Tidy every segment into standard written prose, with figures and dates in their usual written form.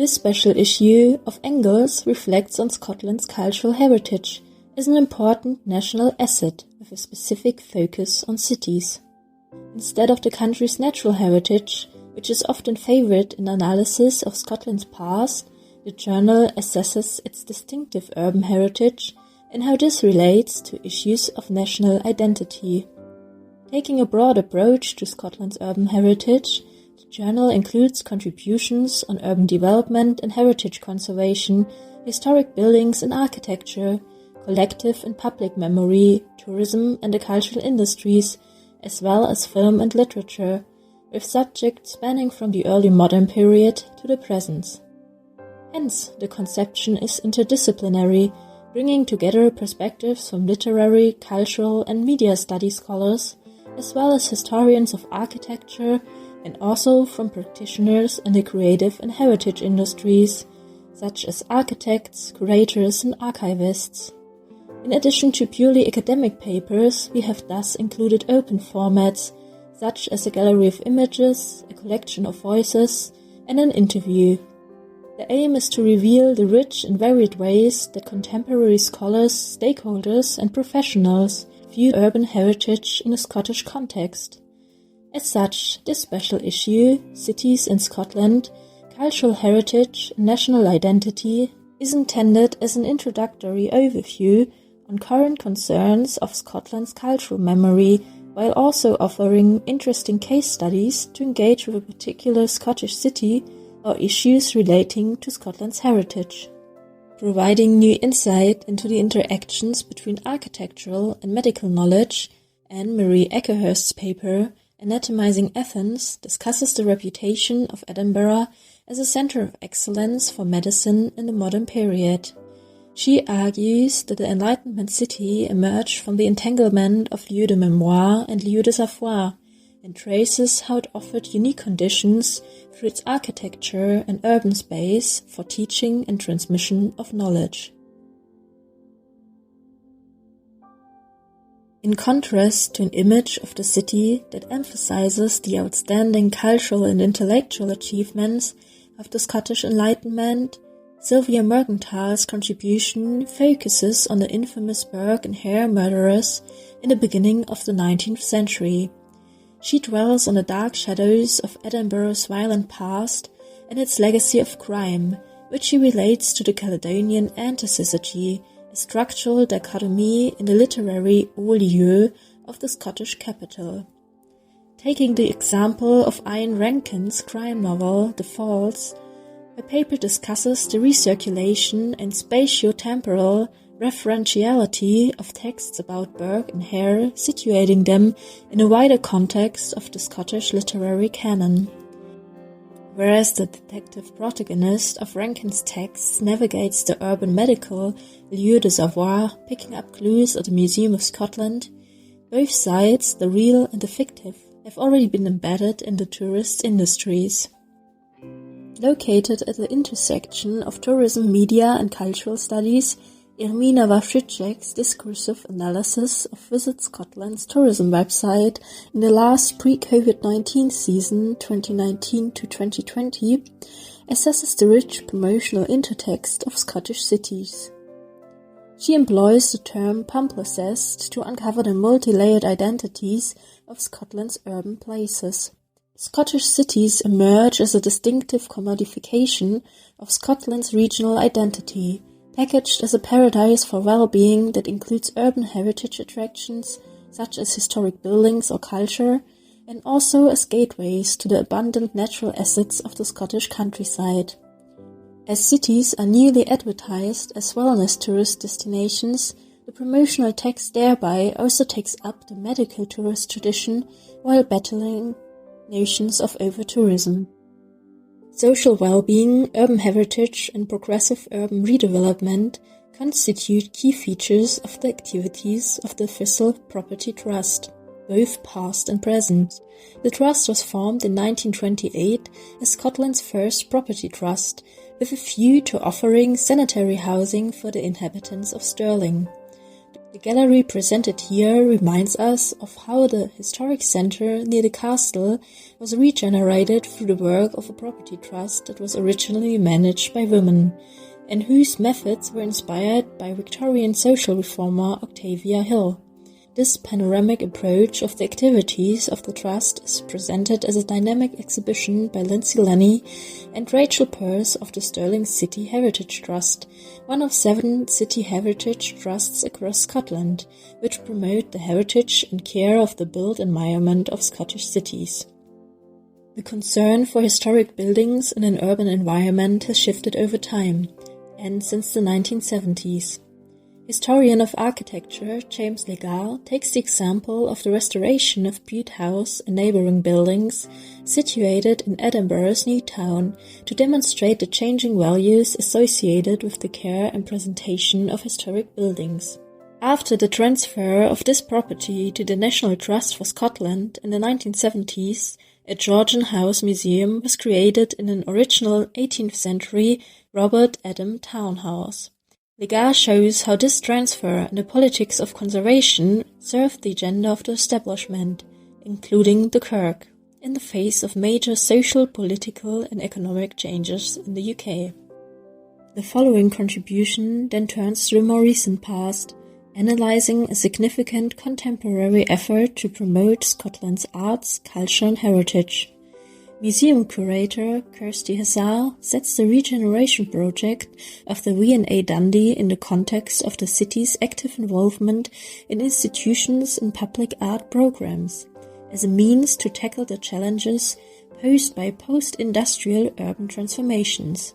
This special issue of Angles reflects on Scotland's cultural heritage as an important national asset with a specific focus on cities. Instead of the country's natural heritage, which is often favoured in analysis of Scotland's past, the journal assesses its distinctive urban heritage and how this relates to issues of national identity. Taking a broad approach to Scotland's urban heritage, the journal includes contributions on urban development and heritage conservation, historic buildings and architecture, collective and public memory, tourism and the cultural industries, as well as film and literature, with subjects spanning from the early modern period to the present. Hence, the conception is interdisciplinary, bringing together perspectives from literary, cultural and media studies scholars, as well as historians of architecture, and also from practitioners in the creative and heritage industries, such as architects, curators and archivists. In addition to purely academic papers, we have thus included open formats, such as a gallery of images, a collection of voices, and an interview. The aim is to reveal the rich and varied ways that contemporary scholars, stakeholders, and professionals view urban heritage in a Scottish context. As such, this special issue, Cities in Scotland, Cultural Heritage and National Identity, is intended as an introductory overview on current concerns of Scotland's cultural memory, while also offering interesting case studies to engage with a particular Scottish city or issues relating to Scotland's heritage. Providing new insight into the interactions between architectural and medical knowledge, Anne-Marie Eckerhurst's paper, Anatomizing Athens, discusses the reputation of Edinburgh as a centre of excellence for medicine in the modern period. She argues that the Enlightenment city emerged from the entanglement of lieux de mémoire and lieux de savoir, and traces how it offered unique conditions through its architecture and urban space for teaching and transmission of knowledge. In contrast to an image of the city that emphasizes the outstanding cultural and intellectual achievements of the Scottish Enlightenment, Sylvia Mercantile's contribution focuses on the infamous Burke and Hare murderers in the beginning of the 19th century. She dwells on the dark shadows of Edinburgh's violent past and its legacy of crime, which she relates to the Caledonian antisyzygy, a structural dichotomy in the literary haut lieu of the Scottish capital. Taking the example of Ian Rankin's crime novel, The Falls, her paper discusses the recirculation and spatio-temporal referentiality of texts about Burke and Hare, situating them in a wider context of the Scottish literary canon. Whereas the detective protagonist of Rankin's texts navigates the urban medical lieu de savoir, picking up clues at the Museum of Scotland, both sides, the real and the fictive, have already been embedded in the tourist industries. Located at the intersection of tourism, media and cultural studies, Irmina Wawrzycek's discursive analysis of Visit Scotland's tourism website in the last pre-COVID-19 season 2019 to 2020 assesses the rich promotional intertext of Scottish cities. She employs the term palimpsest to uncover the multi-layered identities of Scotland's urban places. Scottish cities emerge as a distinctive commodification of Scotland's regional identity, packaged as a paradise for well-being that includes urban heritage attractions such as historic buildings or culture, and also as gateways to the abundant natural assets of the Scottish countryside. As cities are newly advertised as wellness tourist destinations, the promotional text thereby also takes up the medical tourist tradition while battling notions of over-tourism. Social well-being, urban heritage and progressive urban redevelopment constitute key features of the activities of the Thistle Property Trust, both past and present. The trust was formed in 1928 as Scotland's first property trust, with a view to offering sanitary housing for the inhabitants of Stirling. The gallery presented here reminds us of how the historic center near the castle was regenerated through the work of a property trust that was originally managed by women, and whose methods were inspired by Victorian social reformer Octavia Hill. This panoramic approach of the activities of the Trust is presented as a dynamic exhibition by Lindsay Lenny and Rachel Pearce of the Stirling City Heritage Trust, one of 7 city heritage trusts across Scotland, which promote the heritage and care of the built environment of Scottish cities. The concern for historic buildings in an urban environment has shifted over time, and since the 1970s. Historian of architecture James Legal takes the example of the restoration of Bute House and neighbouring buildings situated in Edinburgh's New Town to demonstrate the changing values associated with the care and presentation of historic buildings. After the transfer of this property to the National Trust for Scotland in the 1970s, a Georgian House Museum was created in an original 18th century Robert Adam townhouse. Legar shows how this transfer and the politics of conservation served the agenda of the establishment, including the Kirk, in the face of major social, political and economic changes in the UK. The following contribution then turns to the more recent past, analysing a significant contemporary effort to promote Scotland's arts, culture and heritage. Museum curator Kirsty Hazar sets the regeneration project of the V&A Dundee in the context of the city's active involvement in institutions and public art programs, as a means to tackle the challenges posed by post-industrial urban transformations.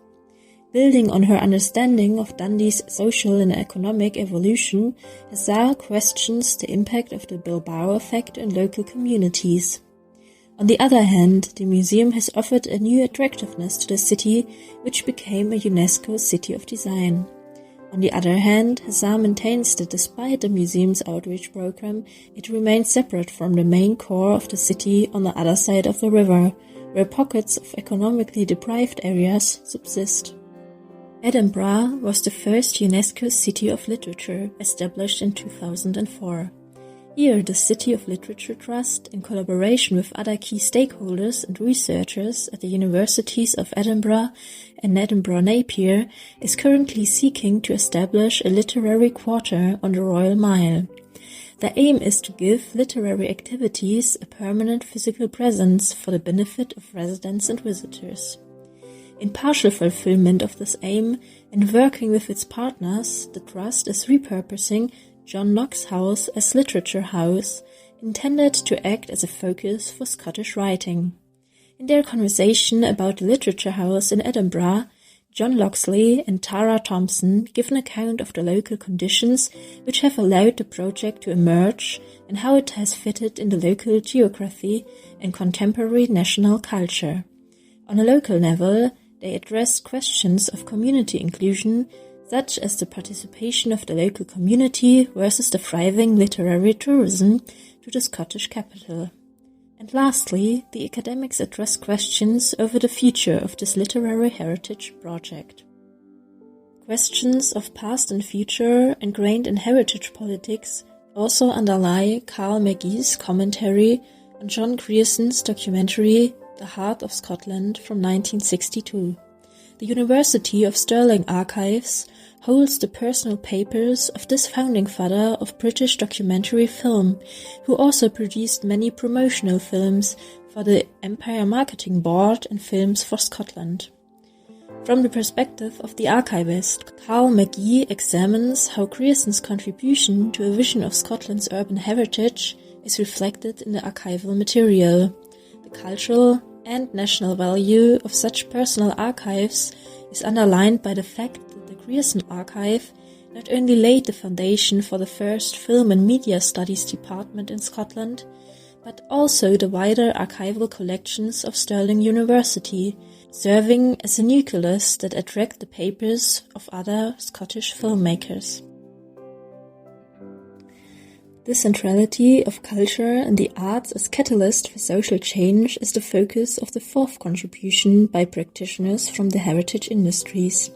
Building on her understanding of Dundee's social and economic evolution, Hazar questions the impact of the Bilbao effect in local communities. On the other hand, the museum has offered a new attractiveness to the city, which became a UNESCO City of Design. On the other hand, Hazar maintains that despite the museum's outreach program, it remains separate from the main core of the city on the other side of the river, where pockets of economically deprived areas subsist. Edinburgh was the first UNESCO City of Literature, established in 2004. Here, the City of Literature Trust, in collaboration with other key stakeholders and researchers at the Universities of Edinburgh and Edinburgh Napier, is currently seeking to establish a literary quarter on the Royal Mile. The aim is to give literary activities a permanent physical presence for the benefit of residents and visitors. In partial fulfillment of this aim, and working with its partners, the Trust is repurposing John Knox House as Literature House, intended to act as a focus for Scottish writing. In their conversation about the Literature House in Edinburgh, John Loxley and Tara Thompson give an account of the local conditions which have allowed the project to emerge and how it has fitted in the local geography and contemporary national culture. On a local level, they address questions of community inclusion, such as the participation of the local community versus the thriving literary tourism to the Scottish capital. And lastly, the academics address questions over the future of this literary heritage project. Questions of past and future ingrained in heritage politics also underlie Carl McGee's commentary on John Grierson's documentary The Heart of Scotland from 1962. The University of Stirling Archives holds the personal papers of this founding father of British documentary film, who also produced many promotional films for the Empire Marketing Board and Films for Scotland. From the perspective of the archivist, Carl McGee examines how Grierson's contribution to a vision of Scotland's urban heritage is reflected in the archival material. The cultural and national value of such personal archives is underlined by the fact that the Grierson Archive not only laid the foundation for the first Film and Media Studies department in Scotland, but also the wider archival collections of Stirling University, serving as a nucleus that attract the papers of other Scottish filmmakers. The centrality of culture and the arts as catalyst for social change is the focus of the fourth contribution by practitioners from the heritage industries.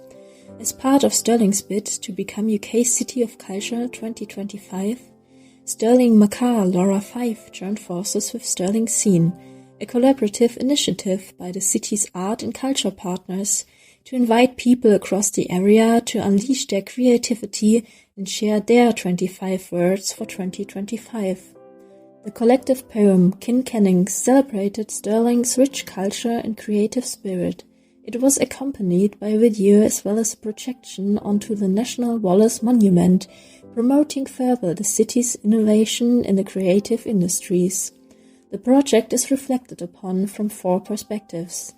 As part of Stirling's bid to become UK City of Culture 2025, Stirling Makar Laura 5 joined forces with Stirling Scene, a collaborative initiative by the city's art and culture partners to invite people across the area to unleash their creativity and share their 25 words for 2025. The collective poem Kincannings celebrated Stirling's rich culture and creative spirit. It was accompanied by a video as well as a projection onto the National Wallace Monument, promoting further the city's innovation in the creative industries. The project is reflected upon from 4 perspectives: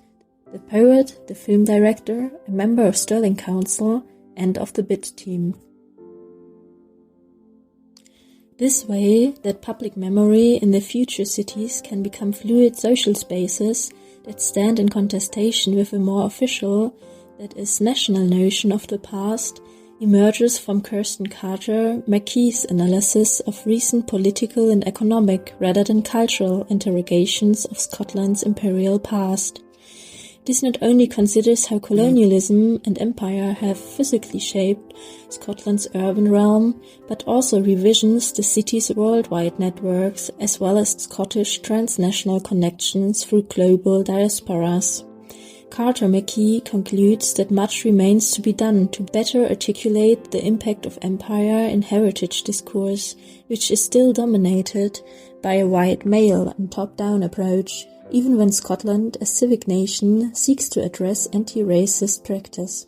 the poet, the film director, a member of Stirling Council, and of the bid team. This way, that public memory in the future cities can become fluid social spaces that stand in contestation with a more official, that is, national notion of the past, emerges from Kirsten Carter McKee's analysis of recent political and economic rather than cultural interrogations of Scotland's imperial past. This not only considers how colonialism and empire have physically shaped Scotland's urban realm, but also revisions the city's worldwide networks as well as Scottish transnational connections through global diasporas. Carter McKee concludes that much remains to be done to better articulate the impact of empire in heritage discourse, which is still dominated by a white male and top-down approach, even when Scotland, as civic nation, seeks to address anti-racist practice.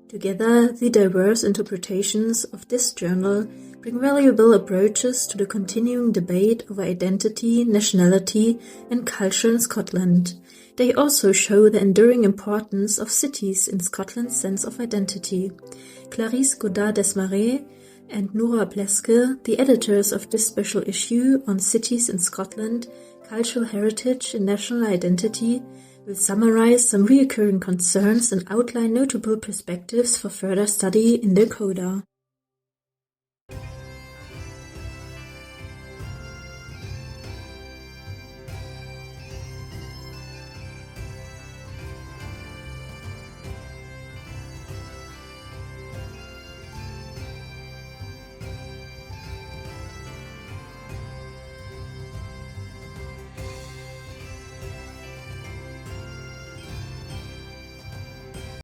Together, the diverse interpretations of this journal bring valuable approaches to the continuing debate over identity, nationality, and culture in Scotland. They also show the enduring importance of cities in Scotland's sense of identity. Clarisse Godard-Desmarais and Nora Pleske, the editors of this special issue on cities in Scotland, cultural heritage and national identity, will summarize some recurring concerns and outline notable perspectives for further study in their coda.